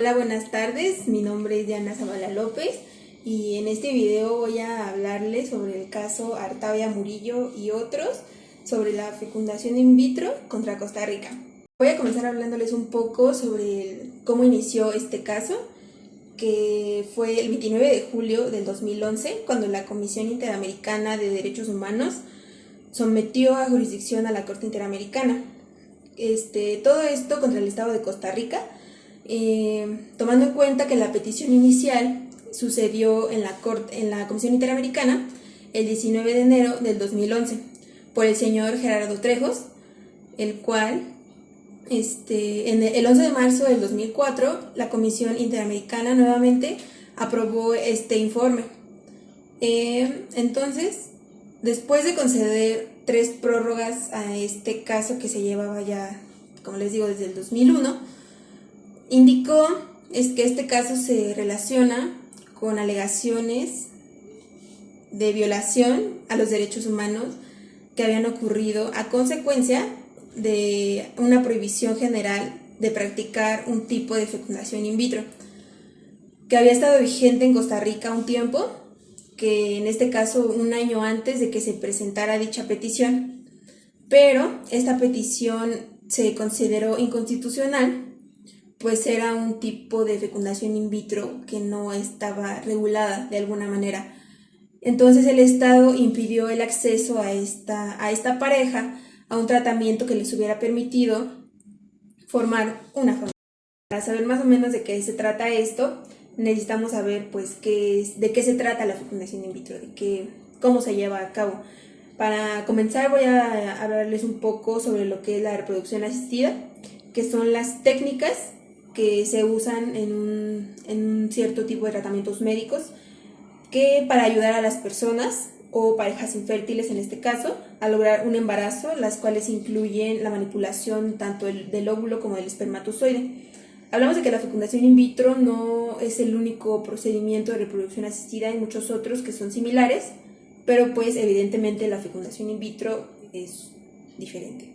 Hola, buenas tardes. Mi nombre es Diana Zavala López y en este video voy a hablarles sobre el caso Artavia Murillo y otros sobre la fecundación in vitro contra Costa Rica. Voy a comenzar hablándoles un poco sobre cómo inició este caso, que fue el 29 de julio del 2011, cuando la Comisión Interamericana de Derechos Humanos sometió a jurisdicción a la Corte Interamericana. Todo esto contra el Estado de Costa Rica, tomando en cuenta que la petición inicial sucedió en la Comisión Interamericana el 19 de enero del 2011 por el señor Gerardo Trejos, el cual el 11 de marzo del 2004 la Comisión Interamericana nuevamente aprobó este informe. Entonces, después de conceder 3 prórrogas a este caso que se llevaba ya, como les digo, desde el 2001, indicó que este caso se relaciona con alegaciones de violación a los derechos humanos que habían ocurrido a consecuencia de una prohibición general de practicar un tipo de fecundación in vitro que había estado vigente en Costa Rica un tiempo, que en este caso un año antes de que se presentara dicha petición, pero esta petición se consideró inconstitucional, pues era un tipo de fecundación in vitro que no estaba regulada de alguna manera. Entonces el Estado impidió el acceso a esta pareja a un tratamiento que les hubiera permitido formar una familia. Para saber más o menos de qué se trata esto, necesitamos saber pues de qué se trata la fecundación in vitro, cómo se lleva a cabo. Para comenzar voy a hablarles un poco sobre lo que es la reproducción asistida, que son las técnicas que se usan en un cierto tipo de tratamientos médicos que para ayudar a las personas o parejas infértiles en este caso a lograr un embarazo, las cuales incluyen la manipulación tanto del óvulo como del espermatozoide. Hablamos de que la fecundación in vitro no es el único procedimiento de reproducción asistida, hay muchos otros que son similares, pero pues evidentemente la fecundación in vitro es diferente.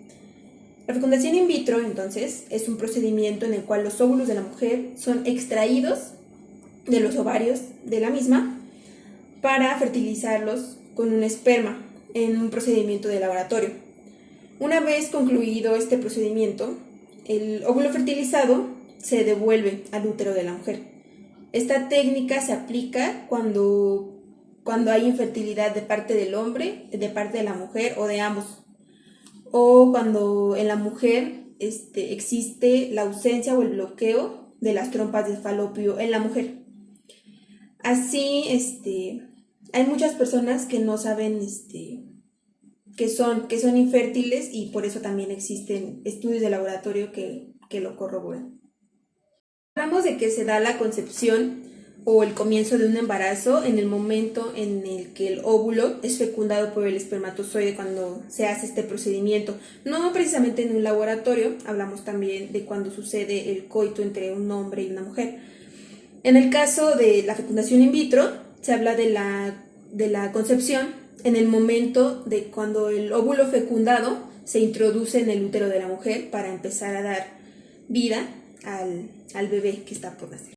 La fecundación in vitro, entonces, es un procedimiento en el cual los óvulos de la mujer son extraídos de los ovarios de la misma para fertilizarlos con un esperma en un procedimiento de laboratorio. Una vez concluido este procedimiento, el óvulo fertilizado se devuelve al útero de la mujer. Esta técnica se aplica cuando hay infertilidad de parte del hombre, de parte de la mujer o de ambos, o cuando en la mujer existe la ausencia o el bloqueo de las trompas de falopio en la mujer. Así, hay muchas personas que no saben que son infértiles, y por eso también existen estudios de laboratorio que lo corroboran. Hablamos de que se da la concepción o el comienzo de un embarazo en el momento en el que el óvulo es fecundado por el espermatozoide cuando se hace este procedimiento. No precisamente en un laboratorio, hablamos también de cuando sucede el coito entre un hombre y una mujer. En el caso de la fecundación in vitro, se habla de la concepción en el momento de cuando el óvulo fecundado se introduce en el útero de la mujer para empezar a dar vida al bebé que está por nacer.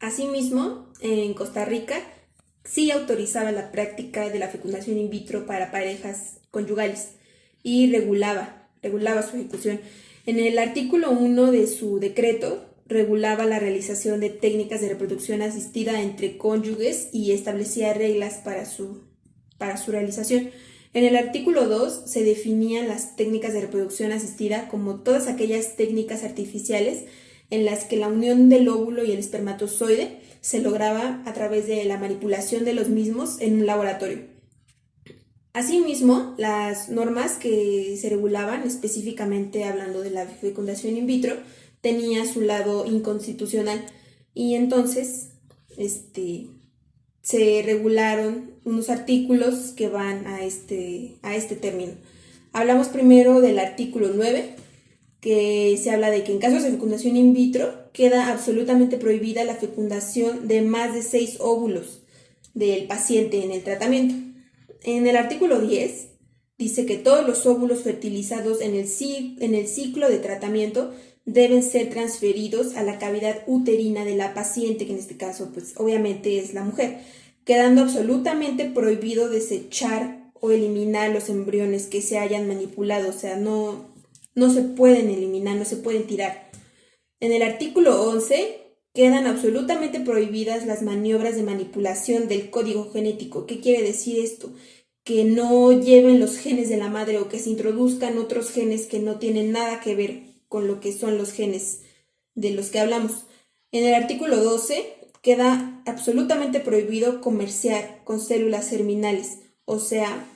Asimismo, en Costa Rica sí autorizaba la práctica de la fecundación in vitro para parejas conyugales y regulaba su ejecución. En el artículo 1 de su decreto regulaba la realización de técnicas de reproducción asistida entre cónyuges y establecía reglas para su realización. En el artículo 2 se definían las técnicas de reproducción asistida como todas aquellas técnicas artificiales en las que la unión del óvulo y el espermatozoide se lograba a través de la manipulación de los mismos en un laboratorio. Asimismo, las normas que se regulaban, específicamente hablando de la fecundación in vitro, tenía su lado inconstitucional, y entonces se regularon unos artículos que van a este término. Hablamos primero del artículo 9, que se habla de que en casos de fecundación in vitro queda absolutamente prohibida la fecundación de más de 6 óvulos del paciente en el tratamiento. En el artículo 10 dice que todos los óvulos fertilizados en el ciclo de tratamiento deben ser transferidos a la cavidad uterina de la paciente, que en este caso pues obviamente es la mujer, quedando absolutamente prohibido desechar o eliminar los embriones que se hayan manipulado, o sea, no se pueden eliminar, no se pueden tirar. En el artículo 11 quedan absolutamente prohibidas las maniobras de manipulación del código genético. ¿Qué quiere decir esto? Que no lleven los genes de la madre o que se introduzcan otros genes que no tienen nada que ver con lo que son los genes de los que hablamos. En el artículo 12 queda absolutamente prohibido comerciar con células germinales, o sea,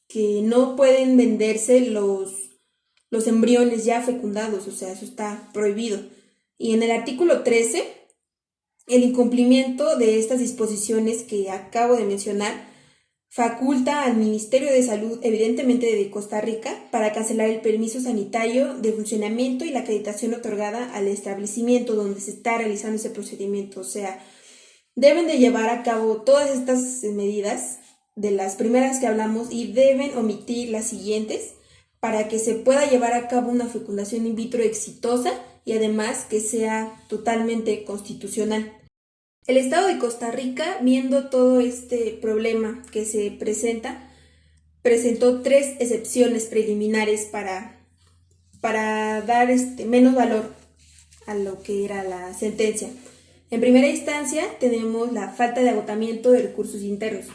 que no pueden venderse los embriones ya fecundados, o sea, eso está prohibido. Y en el artículo 13, el incumplimiento de estas disposiciones que acabo de mencionar faculta al Ministerio de Salud, evidentemente de Costa Rica, para cancelar el permiso sanitario de funcionamiento y la acreditación otorgada al establecimiento donde se está realizando ese procedimiento. O sea, deben de llevar a cabo todas estas medidas, de las primeras que hablamos, y deben omitir las siguientes para que se pueda llevar a cabo una fecundación in vitro exitosa y además que sea totalmente constitucional. El Estado de Costa Rica, viendo todo este problema que se presenta, presentó 3 excepciones preliminares para dar menos valor a lo que era la sentencia. En primera instancia tenemos la falta de agotamiento de recursos internos.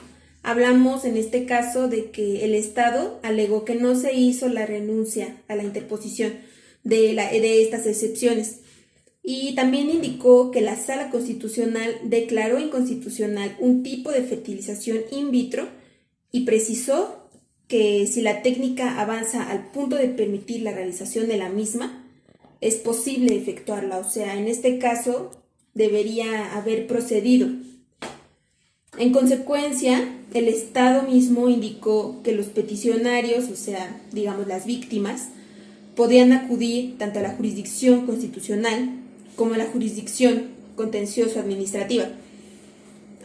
Hablamos en este caso de que el Estado alegó que no se hizo la renuncia a la interposición de estas excepciones. Y también indicó que la Sala Constitucional declaró inconstitucional un tipo de fertilización in vitro y precisó que si la técnica avanza al punto de permitir la realización de la misma, es posible efectuarla. O sea, en este caso debería haber procedido. En consecuencia, el Estado mismo indicó que los peticionarios, o sea, digamos las víctimas, podían acudir tanto a la jurisdicción constitucional como a la jurisdicción contencioso-administrativa.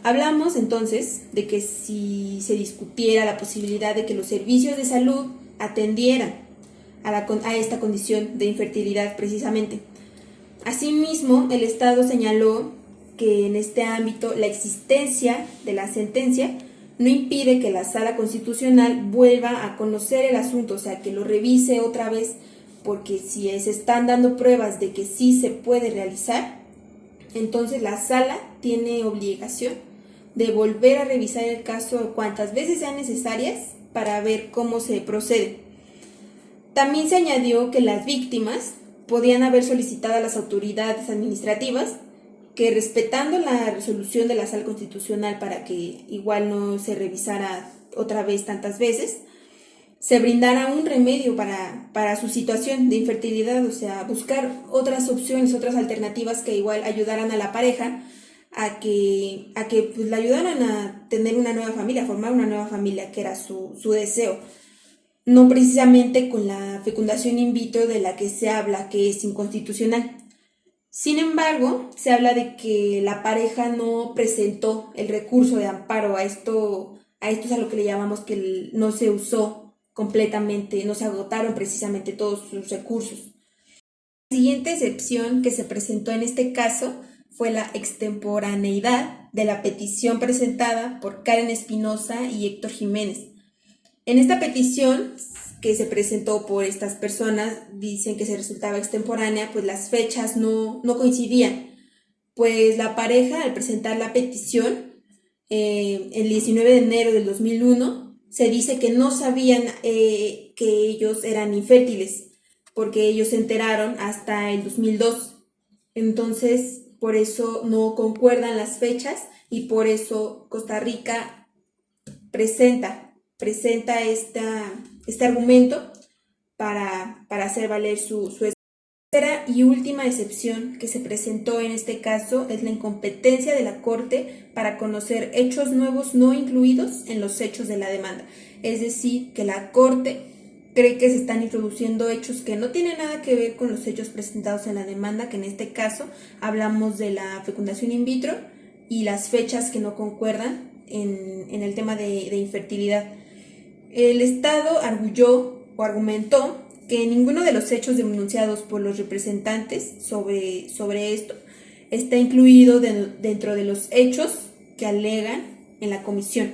Hablamos entonces de que si se discutiera la posibilidad de que los servicios de salud atendieran a esta condición de infertilidad precisamente. Asimismo, el Estado señaló que en este ámbito la existencia de la sentencia no impide que la Sala Constitucional vuelva a conocer el asunto, o sea, que lo revise otra vez, porque si se están dando pruebas de que sí se puede realizar, entonces la sala tiene obligación de volver a revisar el caso cuantas veces sean necesarias para ver cómo se procede. También se añadió que las víctimas podían haber solicitado a las autoridades administrativas que, respetando la resolución de la Sala Constitucional para que igual no se revisara otra vez tantas veces, se brindara un remedio para su situación de infertilidad, o sea, buscar otras opciones, otras alternativas que igual ayudaran a la pareja a que pues, la ayudaran a tener una nueva familia, a formar una nueva familia, que era su deseo. No precisamente con la fecundación in vitro de la que se habla, que es inconstitucional. Sin embargo, se habla de que la pareja no presentó el recurso de amparo a esto es a lo que le llamamos que no se usó completamente, no se agotaron precisamente todos sus recursos. La siguiente excepción que se presentó en este caso fue la extemporaneidad de la petición presentada por Karen Espinosa y Héctor Jiménez. En esta petición que se presentó por estas personas, dicen que se resultaba extemporánea, pues las fechas no coincidían, pues la pareja al presentar la petición el 19 de enero del 2001 se dice que no sabían que ellos eran infértiles, porque ellos se enteraron hasta el 2002. Entonces, por eso no concuerdan las fechas y por eso Costa Rica presenta este argumento para hacer valer su tercera y última excepción que se presentó en este caso es la incompetencia de la Corte para conocer hechos nuevos no incluidos en los hechos de la demanda. Es decir, que la Corte cree que se están introduciendo hechos que no tienen nada que ver con los hechos presentados en la demanda, que en este caso hablamos de la fecundación in vitro y las fechas que no concuerdan en el tema de infertilidad. El Estado argumentó que ninguno de los hechos denunciados por los representantes sobre esto está incluido dentro de los hechos que alegan en la comisión,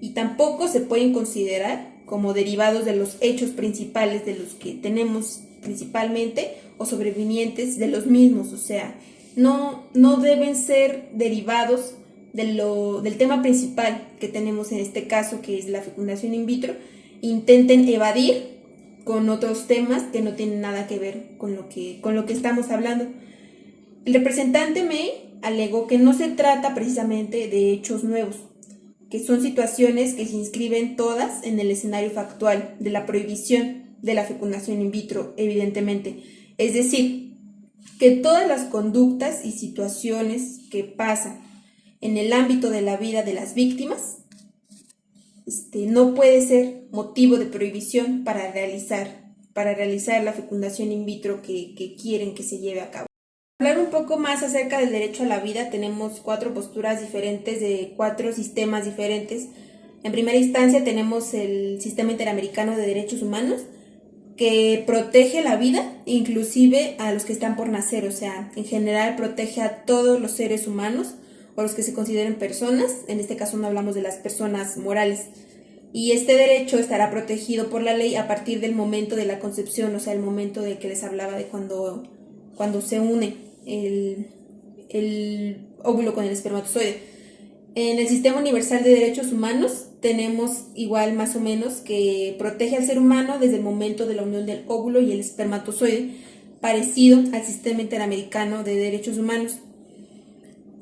y tampoco se pueden considerar como derivados de los hechos principales de los que tenemos principalmente o sobrevinientes de los mismos. O sea, no deben ser derivados del tema principal que tenemos en este caso, que es la fecundación in vitro. Intenten evadir con otros temas que no tienen nada que ver con lo que estamos hablando. El representante May alegó que no se trata precisamente de hechos nuevos, que son situaciones que se inscriben todas en el escenario factual de la prohibición de la fecundación in vitro, evidentemente. Es decir, que todas las conductas y situaciones que pasan en el ámbito de la vida de las víctimas no puede ser motivo de prohibición para realizar la fecundación in vitro que quieren que se lleve a cabo. Para hablar un poco más acerca del derecho a la vida, tenemos 4 posturas diferentes de 4 sistemas diferentes. En primera instancia tenemos el Sistema Interamericano de Derechos Humanos, que protege la vida, inclusive a los que están por nacer. O sea, en general protege a todos los seres humanos o los que se consideren personas. En este caso no hablamos de las personas morales. Y este derecho estará protegido por la ley a partir del momento de la concepción, o sea, el momento de que les hablaba de cuando se une el óvulo con el espermatozoide. En el Sistema Universal de Derechos Humanos tenemos igual más o menos que protege al ser humano desde el momento de la unión del óvulo y el espermatozoide, parecido al Sistema Interamericano de Derechos Humanos.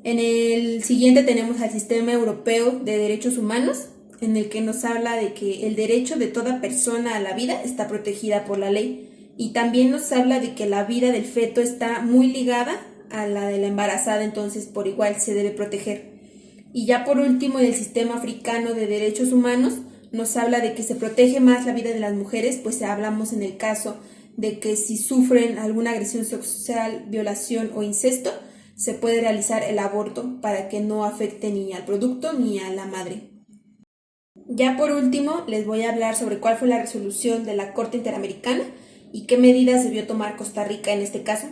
En el siguiente tenemos al Sistema Europeo de Derechos Humanos, en el que nos habla de que el derecho de toda persona a la vida está protegida por la ley, y también nos habla de que la vida del feto está muy ligada a la de la embarazada, entonces por igual se debe proteger. Y ya por último, en el Sistema Africano de Derechos Humanos nos habla de que se protege más la vida de las mujeres, pues hablamos en el caso de que si sufren alguna agresión sexual, violación o incesto, se puede realizar el aborto para que no afecte ni al producto ni a la madre. Ya por último, les voy a hablar sobre cuál fue la resolución de la Corte Interamericana y qué medidas debió tomar Costa Rica en este caso.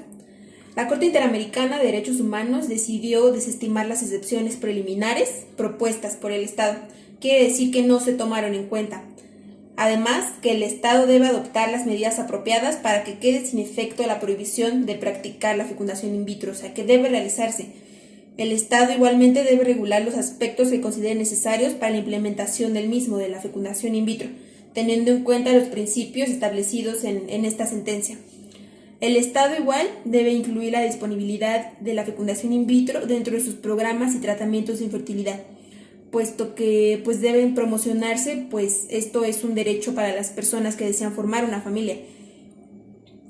La Corte Interamericana de Derechos Humanos decidió desestimar las excepciones preliminares propuestas por el Estado. Quiere decir que no se tomaron en cuenta. Además, que el Estado debe adoptar las medidas apropiadas para que quede sin efecto la prohibición de practicar la fecundación in vitro, o sea, que debe realizarse. El Estado igualmente debe regular los aspectos que considere necesarios para la implementación del mismo, de la fecundación in vitro, teniendo en cuenta los principios establecidos en esta sentencia. El Estado igual debe incluir la disponibilidad de la fecundación in vitro dentro de sus programas y tratamientos de infertilidad, puesto que deben promocionarse, pues esto es un derecho para las personas que desean formar una familia.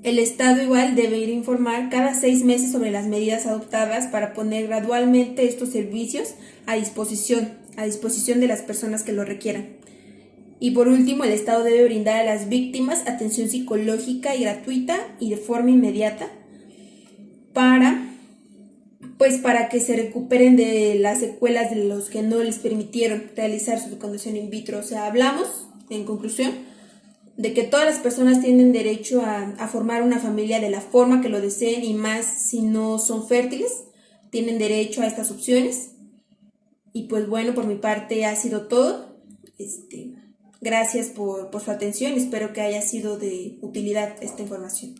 El Estado igual debe ir a informar cada 6 meses sobre las medidas adoptadas para poner gradualmente estos servicios a disposición de las personas que lo requieran. Y por último, el Estado debe brindar a las víctimas atención psicológica y gratuita y de forma inmediata para que se recuperen de las secuelas de los que no les permitieron realizar su fecundación in vitro. O sea, hablamos, en conclusión, de que todas las personas tienen derecho a formar una familia de la forma que lo deseen, y más si no son fértiles, tienen derecho a estas opciones. Y pues bueno, por mi parte ha sido todo. Gracias por su atención, espero que haya sido de utilidad esta información.